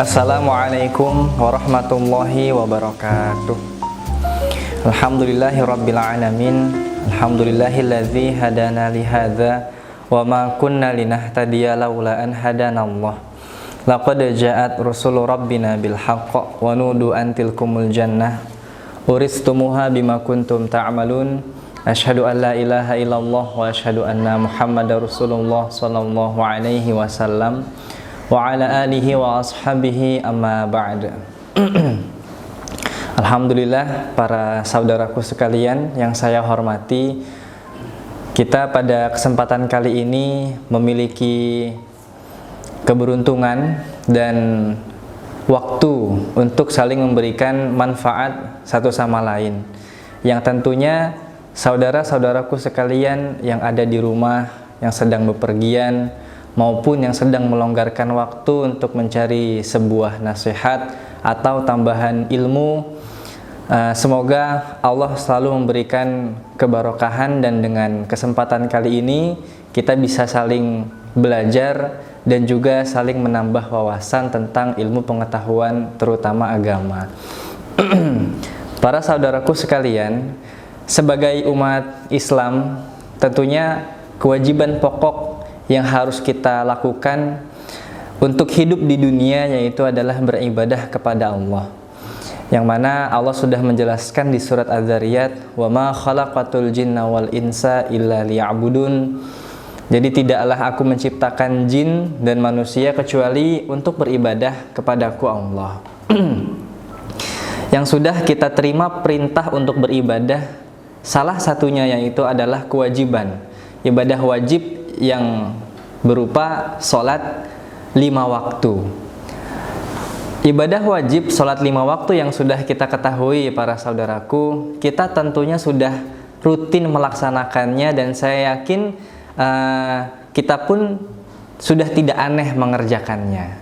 Assalamualaikum warahmatullahi wabarakatuh. Alhamdulillahirabbil alamin. Alhamdulillahilladzi hadana li hadza wa ma kunna linahtadiya laula an hadanallah. Laqad ja'at rusulu rabbina bil haqq wa nudu an tilkumul jannah uristumuha bima kuntum ta'malun. Asyhadu an la ilaha illallah wa asyhadu anna Muhammadar Rasulullah sallallahu alaihi wasallam wa ala alihi wa ashabihi amma ba'd. Alhamdulillah, para saudaraku sekalian yang saya hormati, kita pada kesempatan kali ini memiliki keberuntungan dan waktu untuk saling memberikan manfaat satu sama lain, yang tentunya saudara-saudaraku sekalian yang ada di rumah, yang sedang bepergian maupun yang sedang melonggarkan waktu untuk mencari sebuah nasihat atau tambahan ilmu, semoga Allah selalu memberikan kebarokahan, dan dengan kesempatan kali ini kita bisa saling belajar dan juga saling menambah wawasan tentang ilmu pengetahuan, terutama agama. Para saudaraku sekalian, sebagai umat Islam, tentunya kewajiban pokok yang harus kita lakukan untuk hidup di dunia yaitu adalah beribadah kepada Allah. Yang mana Allah sudah menjelaskan di surat Az-Zariyat, "Wa ma khalaqatul jinna wal insa illa liya'budun." Jadi tidaklah aku menciptakan jin dan manusia kecuali untuk beribadah kepadaku Allah. Yang sudah kita terima perintah untuk beribadah, salah satunya yaitu adalah kewajiban, ibadah wajib yang berupa sholat 5 waktu. Ibadah wajib sholat 5 waktu yang sudah kita ketahui, para saudaraku, kita tentunya sudah rutin melaksanakannya, dan saya yakin kita pun sudah tidak aneh mengerjakannya.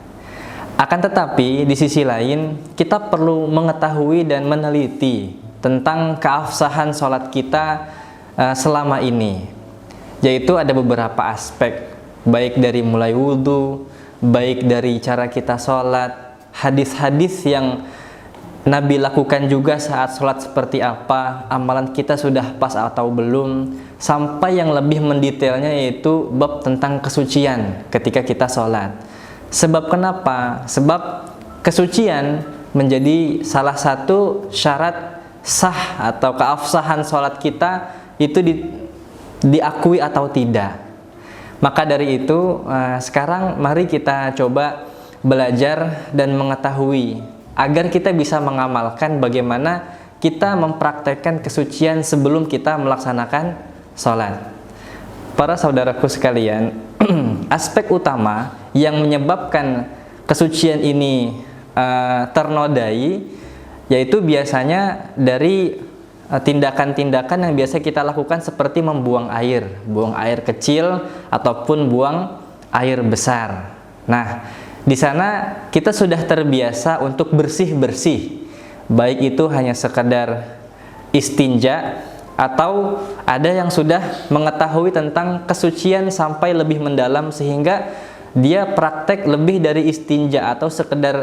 Akan tetapi di sisi lain kita perlu mengetahui dan meneliti tentang keabsahan sholat kita selama ini, yaitu ada beberapa aspek, baik dari mulai wudhu, baik dari cara kita sholat, hadis-hadis yang Nabi lakukan juga saat sholat seperti apa, amalan kita sudah pas atau belum, sampai yang lebih mendetailnya yaitu bab tentang kesucian ketika kita sholat. Sebab kenapa? Sebab kesucian menjadi salah satu syarat sah atau keabsahan sholat kita itu diakui atau tidak. Maka dari itu sekarang mari kita coba belajar dan mengetahui agar kita bisa mengamalkan bagaimana kita mempraktekkan kesucian sebelum kita melaksanakan sholat. Para saudaraku sekalian, aspek utama yang menyebabkan kesucian ini ternodai yaitu biasanya dari tindakan-tindakan yang biasa kita lakukan, seperti membuang air, buang air kecil ataupun buang air besar. Nah, di sana kita sudah terbiasa untuk bersih-bersih, baik itu hanya sekedar istinja atau ada yang sudah mengetahui tentang kesucian sampai lebih mendalam sehingga dia praktek lebih dari istinja atau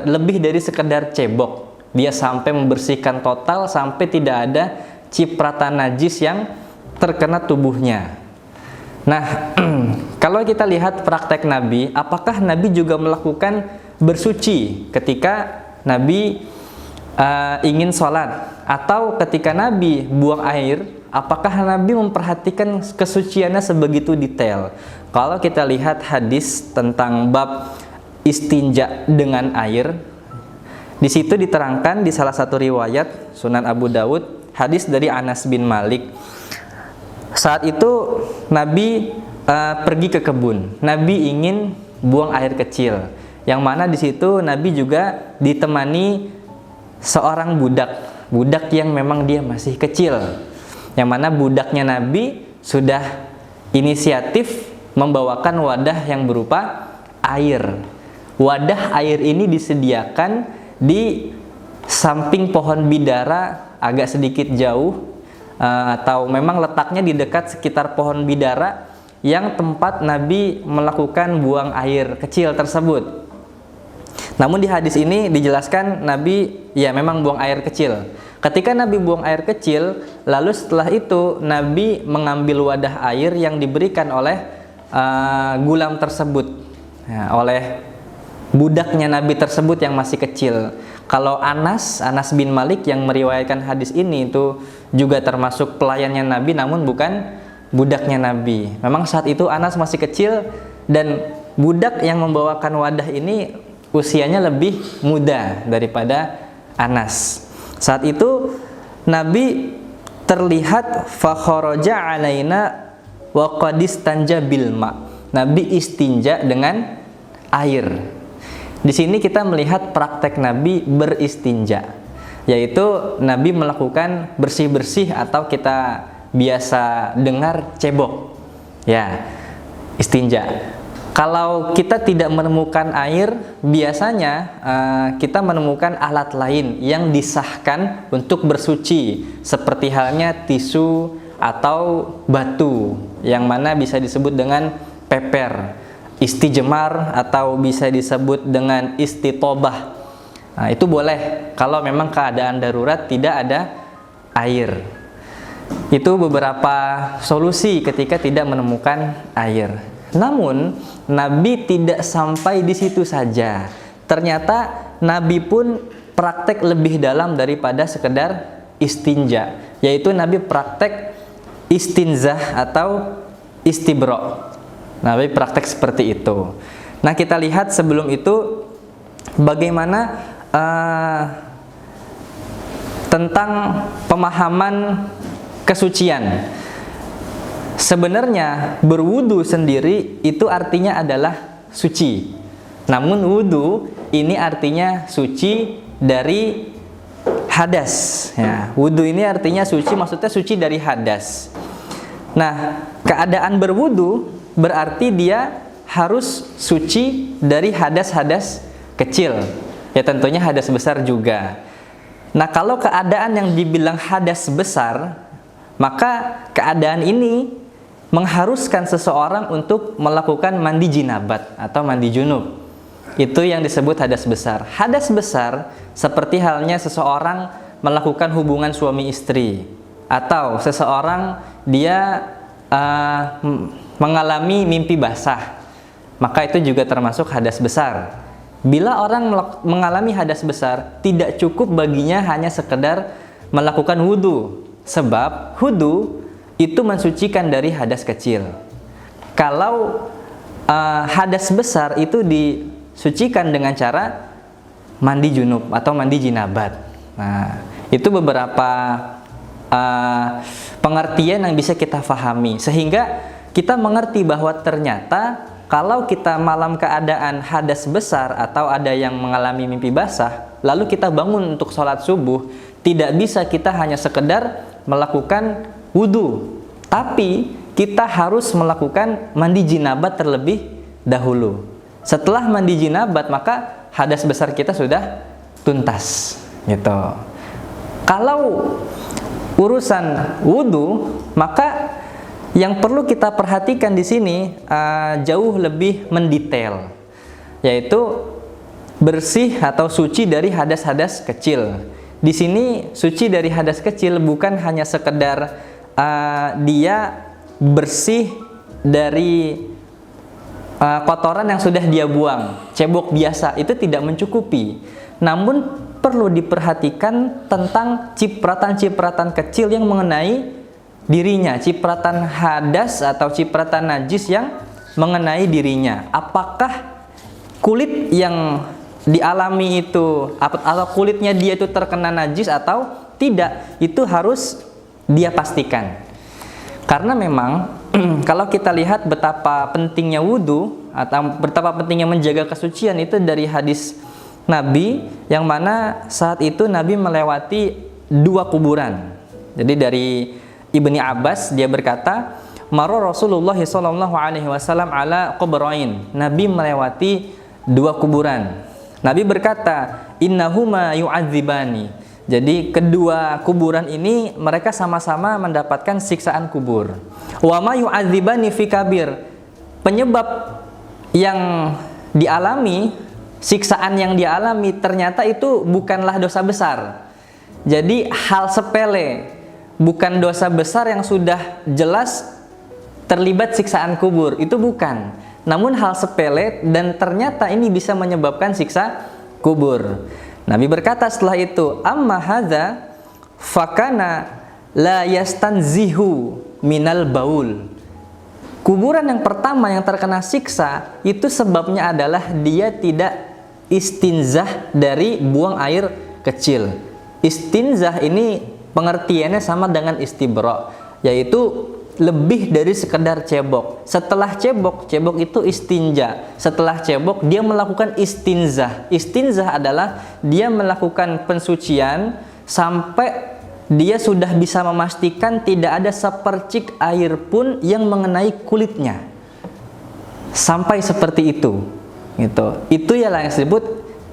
lebih dari sekedar cebok. Dia sampai membersihkan total sampai tidak ada cipratan najis yang terkena tubuhnya. Nah, kalau kita lihat praktek Nabi, apakah Nabi juga melakukan bersuci ketika Nabi ingin sholat? Atau ketika Nabi buang air, apakah Nabi memperhatikan kesuciannya sebegitu detail? Kalau kita lihat hadis tentang bab istinja dengan air, di situ diterangkan di salah satu riwayat Sunan Abu Dawud, hadis dari Anas bin Malik. Saat itu Nabi pergi ke kebun. Nabi ingin buang air kecil, yang mana di situ Nabi juga ditemani seorang budak yang memang dia masih kecil, yang mana budaknya Nabi sudah inisiatif membawakan wadah yang berupa air. Wadah air ini disediakan di samping pohon bidara agak sedikit jauh, atau memang letaknya di dekat sekitar pohon bidara yang tempat Nabi melakukan buang air kecil tersebut. Namun di hadis ini dijelaskan Nabi ya memang buang air kecil. Ketika Nabi buang air kecil, lalu setelah itu Nabi mengambil wadah air yang diberikan oleh gulam tersebut, ya, oleh budaknya Nabi tersebut yang masih kecil. Kalau Anas bin Malik yang meriwayatkan hadis ini itu juga termasuk pelayannya Nabi, namun bukan budaknya Nabi. Memang saat itu Anas masih kecil dan budak yang membawakan wadah ini usianya lebih muda daripada Anas. Saat itu Nabi terlihat fakharaja alaina wa qad istanja bil ma. Nabi istinja dengan air. Di sini kita melihat praktek Nabi beristinja, yaitu Nabi melakukan bersih-bersih atau kita biasa dengar cebok. Ya, istinja. Kalau kita tidak menemukan air, biasanya kita menemukan alat lain yang disahkan untuk bersuci, seperti halnya tisu atau batu, yang mana bisa disebut dengan peper, istijmar, atau bisa disebut dengan istitobah. Nah, itu boleh kalau memang keadaan darurat tidak ada air. Itu beberapa solusi ketika tidak menemukan air. Namun Nabi tidak sampai di situ saja. Ternyata Nabi pun praktek lebih dalam daripada sekedar istinja, yaitu Nabi praktek istinzah atau istibro. Nabi praktek seperti itu. Nah, kita lihat sebelum itu bagaimana tentang pemahaman kesucian. Sebenarnya berwudu sendiri itu artinya adalah suci. Namun wudu ini artinya suci dari hadas. Ya, wudu ini artinya suci, maksudnya suci dari hadas. Nah, keadaan berwudu berarti dia harus suci dari hadas-hadas kecil. Ya, tentunya hadas besar juga. Nah, kalau keadaan yang dibilang hadas besar, maka keadaan ini mengharuskan seseorang untuk melakukan mandi jinabat atau mandi junub. Itu yang disebut hadas besar. Hadas besar seperti halnya seseorang melakukan hubungan suami istri, atau seseorang dia mengalami mimpi basah, maka itu juga termasuk hadas besar. Bila orang mengalami hadas besar, tidak cukup baginya hanya sekedar melakukan wudu, sebab wudu itu mensucikan dari hadas kecil. Kalau hadas besar itu disucikan dengan cara mandi junub atau mandi jinabat. Nah, itu beberapa pengertian yang bisa kita fahami, sehingga kita mengerti bahwa ternyata kalau kita malam keadaan hadas besar atau ada yang mengalami mimpi basah, lalu kita bangun untuk sholat subuh, tidak bisa kita hanya sekedar melakukan wudu, tapi kita harus melakukan mandi jinabat terlebih dahulu. Setelah mandi jinabat, maka hadas besar kita sudah tuntas, gitu. Kalau urusan wudu, maka yang perlu kita perhatikan di sini jauh lebih mendetail, yaitu bersih atau suci dari hadas-hadas kecil. Di sini suci dari hadas kecil bukan hanya sekedar dia bersih dari kotoran yang sudah dia buang, cebok biasa, itu tidak mencukupi. Namun perlu diperhatikan tentang cipratan-cipratan kecil yang mengenai dirinya, cipratan hadas atau cipratan najis yang mengenai dirinya. Apakah kulit yang dialami itu atau kulitnya dia itu terkena najis atau tidak, itu harus dia pastikan. Karena memang kalau kita lihat betapa pentingnya wudu atau betapa pentingnya menjaga kesucian itu dari hadis Nabi, yang mana saat itu Nabi melewati 2 kuburan. Jadi dari Ibni Abbas dia berkata, "Marra Rasulullah sallallahu alaihi wasallam ala qubrain." Nabi melewati 2 kuburan. Nabi berkata, "Innahuma yu'adzibani." Jadi kedua kuburan ini mereka sama-sama mendapatkan siksaan kubur. Wa ma yu'adzibani fi kabir. Penyebab yang dialami siksaan yang dia alami ternyata itu bukanlah dosa besar. Jadi hal sepele, bukan dosa besar yang sudah jelas terlibat siksaan kubur, itu bukan. Namun hal sepele dan ternyata ini bisa menyebabkan siksa kubur. Nabi berkata setelah itu, amma hadza fakana la yastanzihu minal baul. Kuburan yang pertama yang terkena siksa itu sebabnya adalah dia tidak istinzah dari buang air kecil. Istinzah ini pengertiannya sama dengan istibra, yaitu lebih dari sekedar cebok. Setelah cebok, cebok itu istinja. Setelah cebok, dia melakukan istinzah. Istinzah adalah dia melakukan pensucian sampai dia sudah bisa memastikan tidak ada sepercik air pun yang mengenai kulitnya. Sampai seperti itu. Gitu. Itu ialah yang disebut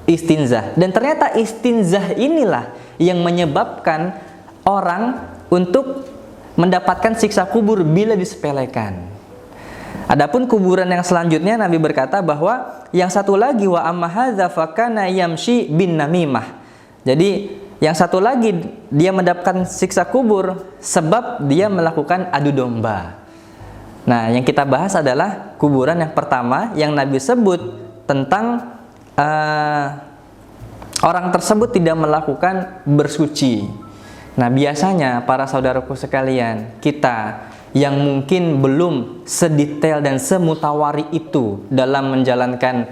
istinzah. Dan ternyata istinzah inilah yang menyebabkan orang untuk mendapatkan siksa kubur bila disepelekan. Adapun kuburan yang selanjutnya, Nabi berkata bahwa yang satu lagi, wa amma hadza fakana yamshi bin namimah. Jadi yang satu lagi dia mendapatkan siksa kubur sebab dia melakukan adu domba. Nah, yang kita bahas adalah kuburan yang pertama yang Nabi sebut tentang orang tersebut tidak melakukan bersuci. Nah, biasanya para saudaraku sekalian, kita yang mungkin belum sedetail dan semutawari itu dalam menjalankan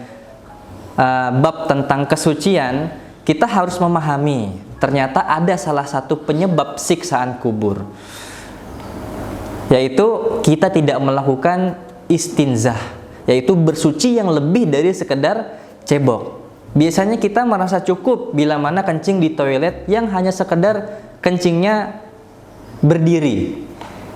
bab tentang kesucian, kita harus memahami ternyata ada salah satu penyebab siksaan kubur, yaitu kita tidak melakukan istinzah, yaitu bersuci yang lebih dari sekedar cebok. Biasanya kita merasa cukup bila mana kencing di toilet yang hanya sekedar kencingnya berdiri.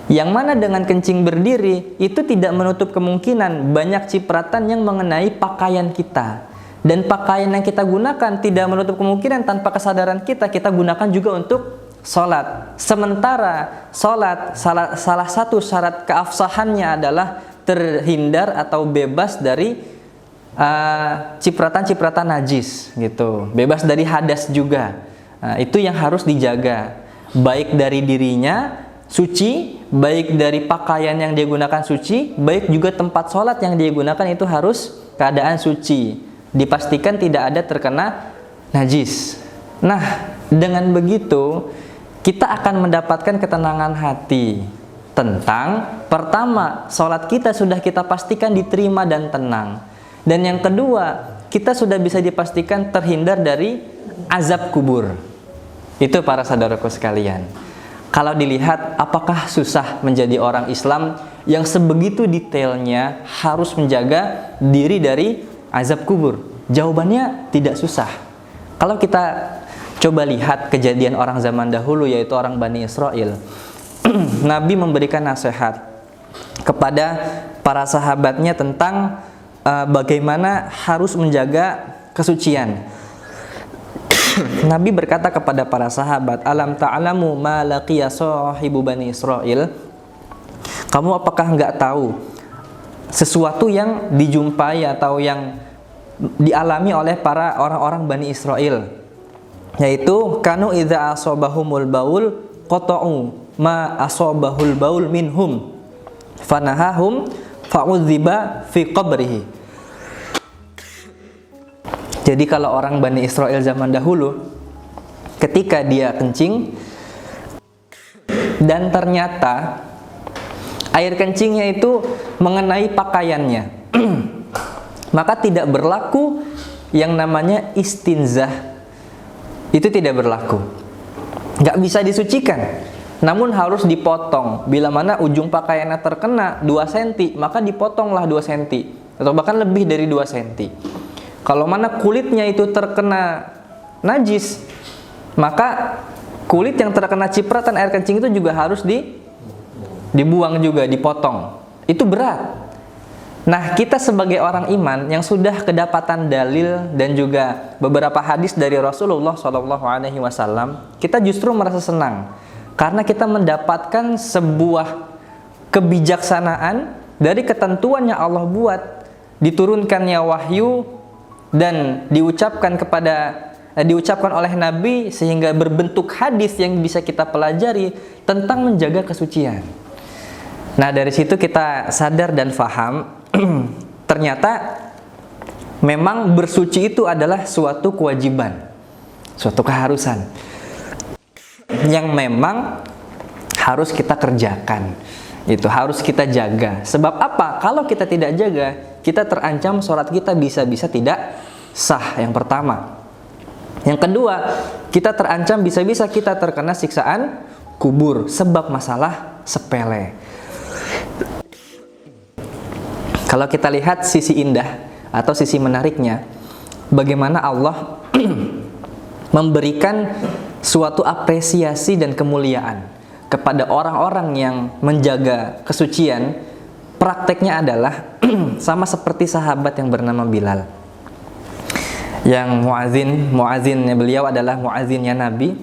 Yang mana dengan kencing berdiri itu tidak menutup kemungkinan banyak cipratan yang mengenai pakaian kita. Dan pakaian yang kita gunakan tidak menutup kemungkinan tanpa kesadaran kita gunakan juga untuk sholat. Sementara sholat salah satu syarat keabsahannya adalah terhindar atau bebas dari cipratan-cipratan najis gitu, bebas dari hadas juga. Itu yang harus dijaga, baik dari dirinya suci, baik dari pakaian yang dia gunakan suci, baik juga tempat sholat yang dia gunakan itu harus keadaan suci, dipastikan tidak ada terkena najis. Nah, dengan begitu kita akan mendapatkan ketenangan hati tentang pertama, sholat kita sudah kita pastikan diterima dan tenang. Dan yang kedua, kita sudah bisa dipastikan terhindar dari azab kubur. Itu para saudaraku sekalian. Kalau dilihat apakah susah menjadi orang Islam yang sebegitu detailnya harus menjaga diri dari azab kubur? Jawabannya tidak susah. Kalau kita coba lihat kejadian orang zaman dahulu, yaitu orang Bani Israel, Nabi memberikan nasihat kepada para sahabatnya tentang bagaimana harus menjaga kesucian. Nabi berkata kepada para sahabat, alam ta'lamu ma laqiya sahibu Bani Israel. Kamu apakah enggak tahu sesuatu yang dijumpai atau yang dialami oleh para orang-orang Bani Israel, yaitu kanu idza asabahumul baul qata'u ma asabahul baul minhum fanahahum fa'udziba fi qabrihi. Jadi kalau orang Bani Israel zaman dahulu, ketika dia kencing dan ternyata air kencingnya itu mengenai pakaiannya, maka tidak berlaku yang namanya istinzah. Itu tidak berlaku, nggak bisa disucikan. Namun harus dipotong. Bila mana ujung pakaiannya terkena 2 cm, maka dipotonglah 2 cm atau bahkan lebih dari 2 cm. Kalau mana kulitnya itu terkena najis, maka kulit yang terkena cipratan air kencing itu juga harus dibuang juga, dipotong. Itu berat. Nah, kita sebagai orang iman yang sudah kedapatan dalil dan juga beberapa hadis dari Rasulullah SAW, kita justru merasa senang karena kita mendapatkan sebuah kebijaksanaan dari ketentuan yang Allah buat, diturunkannya wahyu dan diucapkan oleh Nabi sehingga berbentuk hadis yang bisa kita pelajari tentang menjaga kesucian. Nah, dari situ kita sadar dan faham ternyata memang bersuci itu adalah suatu kewajiban, suatu keharusan yang memang harus kita kerjakan. Itu harus kita jaga. Sebab apa? Kalau kita tidak jaga, kita terancam sholat kita bisa-bisa tidak sah. Yang pertama. Yang kedua, kita terancam bisa-bisa kita terkena siksaan kubur sebab masalah sepele. Kalau kita lihat sisi indah atau sisi menariknya, bagaimana Allah memberikan suatu apresiasi dan kemuliaan kepada orang-orang yang menjaga kesucian. Prakteknya adalah sama seperti sahabat yang bernama Bilal. Yang muazzinnya beliau adalah muazzinnya Nabi.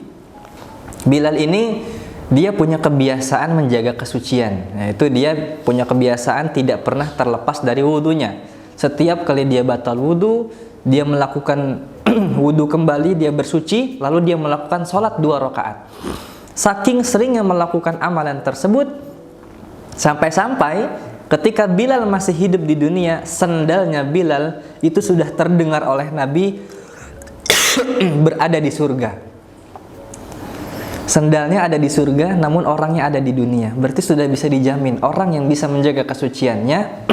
Bilal ini dia punya kebiasaan menjaga kesucian. Yaitu dia punya kebiasaan tidak pernah terlepas dari wudunya. Setiap kali dia batal wudu, dia melakukan wudu kembali, dia bersuci, lalu dia melakukan sholat 2 rakaat. Saking seringnya melakukan amalan tersebut, sampai-sampai ketika Bilal masih hidup di dunia, sendalnya Bilal itu sudah terdengar oleh Nabi berada di surga. Sendalnya ada di surga, namun orangnya ada di dunia. Berarti sudah bisa dijamin orang yang bisa menjaga kesuciannya,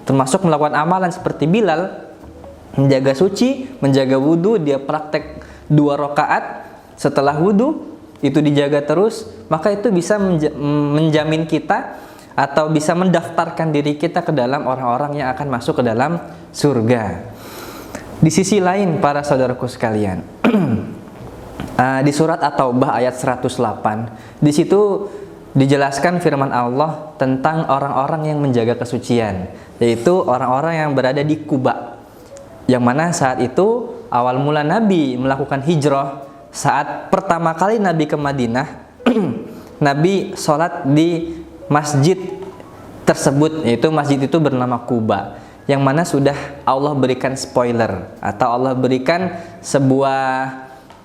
termasuk melakukan amalan seperti Bilal, menjaga suci, menjaga wudhu, dia praktek 2 rakaat setelah wudhu, itu dijaga terus, maka itu bisa menjamin kita atau bisa mendaftarkan diri kita ke dalam orang-orang yang akan masuk ke dalam surga. Di sisi lain, para saudaraku sekalian, di surat At-Taubah ayat 108, di situ dijelaskan firman Allah tentang orang-orang yang menjaga kesucian, yaitu orang-orang yang berada di Quba, yang mana saat itu awal mula Nabi melakukan hijrah. Saat pertama kali Nabi ke Madinah, Nabi sholat di masjid tersebut, yaitu masjid itu bernama Quba, yang mana sudah Allah berikan spoiler atau Allah berikan sebuah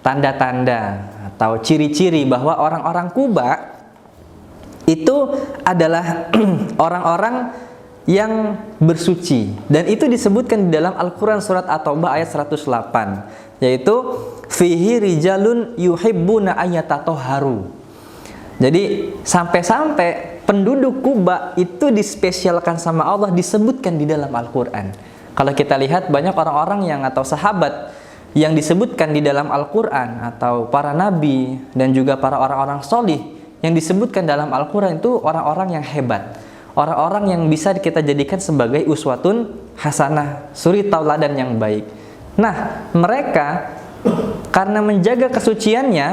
tanda-tanda atau ciri-ciri bahwa orang-orang Quba itu adalah orang-orang yang bersuci, dan itu disebutkan di dalam Al-Quran surat At-Taubah ayat 108, yaitu fihi rijalun yuhibbuna ayyatatoharu. Jadi sampai-sampai penduduk Quba itu dispesialkan sama Allah, disebutkan di dalam Al-Quran. Kalau kita lihat banyak orang-orang yang atau sahabat yang disebutkan di dalam Al-Quran, atau para nabi dan juga para orang-orang solih yang disebutkan dalam Al-Quran, itu orang-orang yang hebat, orang-orang yang bisa kita jadikan sebagai uswatun hasanah, suri tauladan yang baik. Nah, mereka karena menjaga kesuciannya,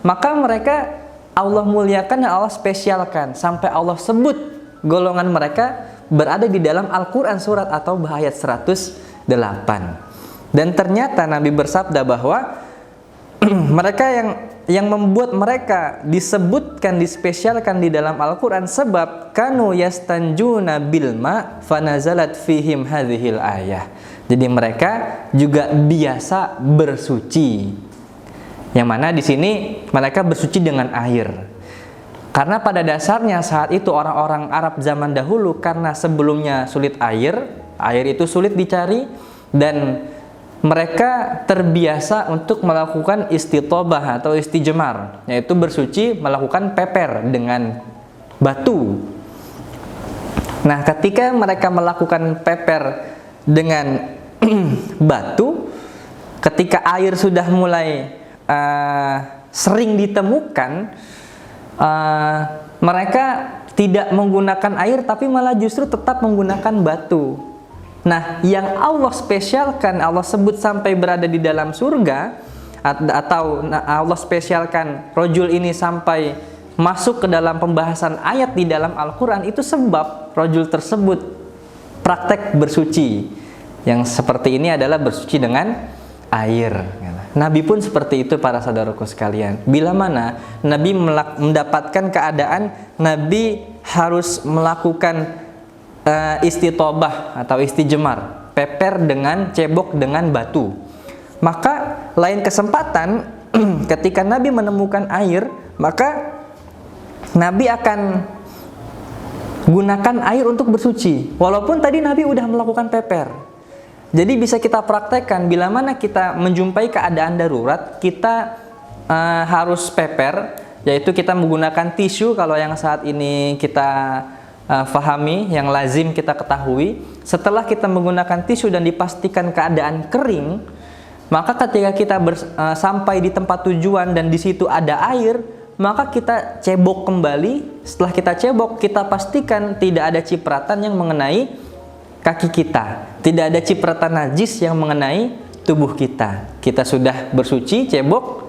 maka mereka Allah muliakan dan Allah spesialkan, sampai Allah sebut golongan mereka berada di dalam Al-Quran surat At-Taubah ayat 108. Dan ternyata Nabi bersabda bahwa mereka yang membuat mereka disebutkan, dispesialkan di dalam Al-Quran, sebab kanu yastanjuna bilma fanazalat fihim hadhil ayah. Jadi mereka juga biasa bersuci, yang mana di sini mereka bersuci dengan air. Karena pada dasarnya saat itu orang-orang Arab zaman dahulu, karena sebelumnya sulit air itu sulit dicari, dan mereka terbiasa untuk melakukan istitobah atau istijmar, yaitu bersuci melakukan peper dengan batu. Nah, ketika mereka melakukan peper dengan batu, ketika air sudah mulai sering ditemukan, mereka tidak menggunakan air tapi malah justru tetap menggunakan batu. Nah, yang Allah spesialkan, Allah sebut sampai berada di dalam surga, atau Allah spesialkan rojul ini sampai masuk ke dalam pembahasan ayat di dalam Al-Quran, itu sebab rojul tersebut praktek bersuci. Yang seperti ini adalah bersuci dengan air. Nabi pun seperti itu, para saudaraku sekalian. Bila mana Nabi mendapatkan keadaan Nabi harus melakukan istitobah atau istijmar, peper dengan cebok dengan batu. Maka lain kesempatan ketika Nabi menemukan air, maka Nabi akan gunakan air untuk bersuci. Walaupun tadi Nabi udah melakukan peper. Jadi bisa kita praktekkan bila mana kita menjumpai keadaan darurat, kita harus peper, yaitu kita menggunakan tisu kalau yang saat ini kita fahami, yang lazim kita ketahui. Setelah kita menggunakan tisu dan dipastikan keadaan kering, maka ketika kita sampai di tempat tujuan dan di situ ada air, maka kita cebok kembali. Setelah kita cebok, kita pastikan tidak ada cipratan yang mengenai kaki kita, tidak ada cipratan najis yang mengenai tubuh kita. Kita sudah bersuci, cebok,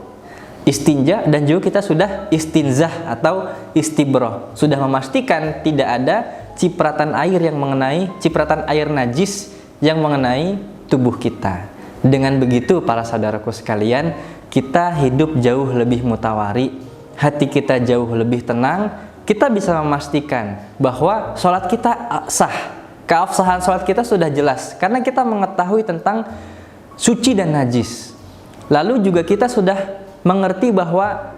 istinja, dan juga kita sudah istinzah atau istibroh, sudah memastikan tidak ada cipratan air yang mengenai, cipratan air najis yang mengenai tubuh kita. Dengan begitu para saudaraku sekalian, kita hidup jauh lebih mutawari, hati kita jauh lebih tenang, kita bisa memastikan bahwa sholat kita sah, keabsahan sholat kita sudah jelas karena kita mengetahui tentang suci dan najis. Lalu juga kita sudah mengerti bahwa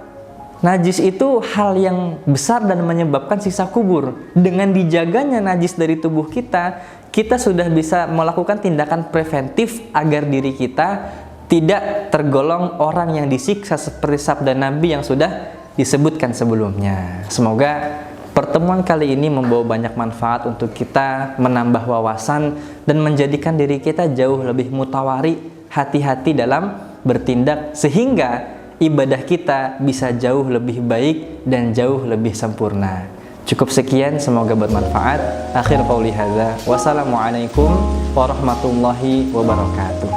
najis itu hal yang besar dan menyebabkan siksa kubur. Dengan dijaganya najis dari tubuh kita, kita sudah bisa melakukan tindakan preventif agar diri kita tidak tergolong orang yang disiksa seperti sabda Nabi yang sudah disebutkan sebelumnya. Semoga pertemuan kali ini membawa banyak manfaat untuk kita, menambah wawasan dan menjadikan diri kita jauh lebih mutawari, hati-hati dalam bertindak sehingga ibadah kita bisa jauh lebih baik dan jauh lebih sempurna. Cukup sekian, semoga bermanfaat. Akhir qauli hadza. Wassalamualaikum warahmatullahi wabarakatuh.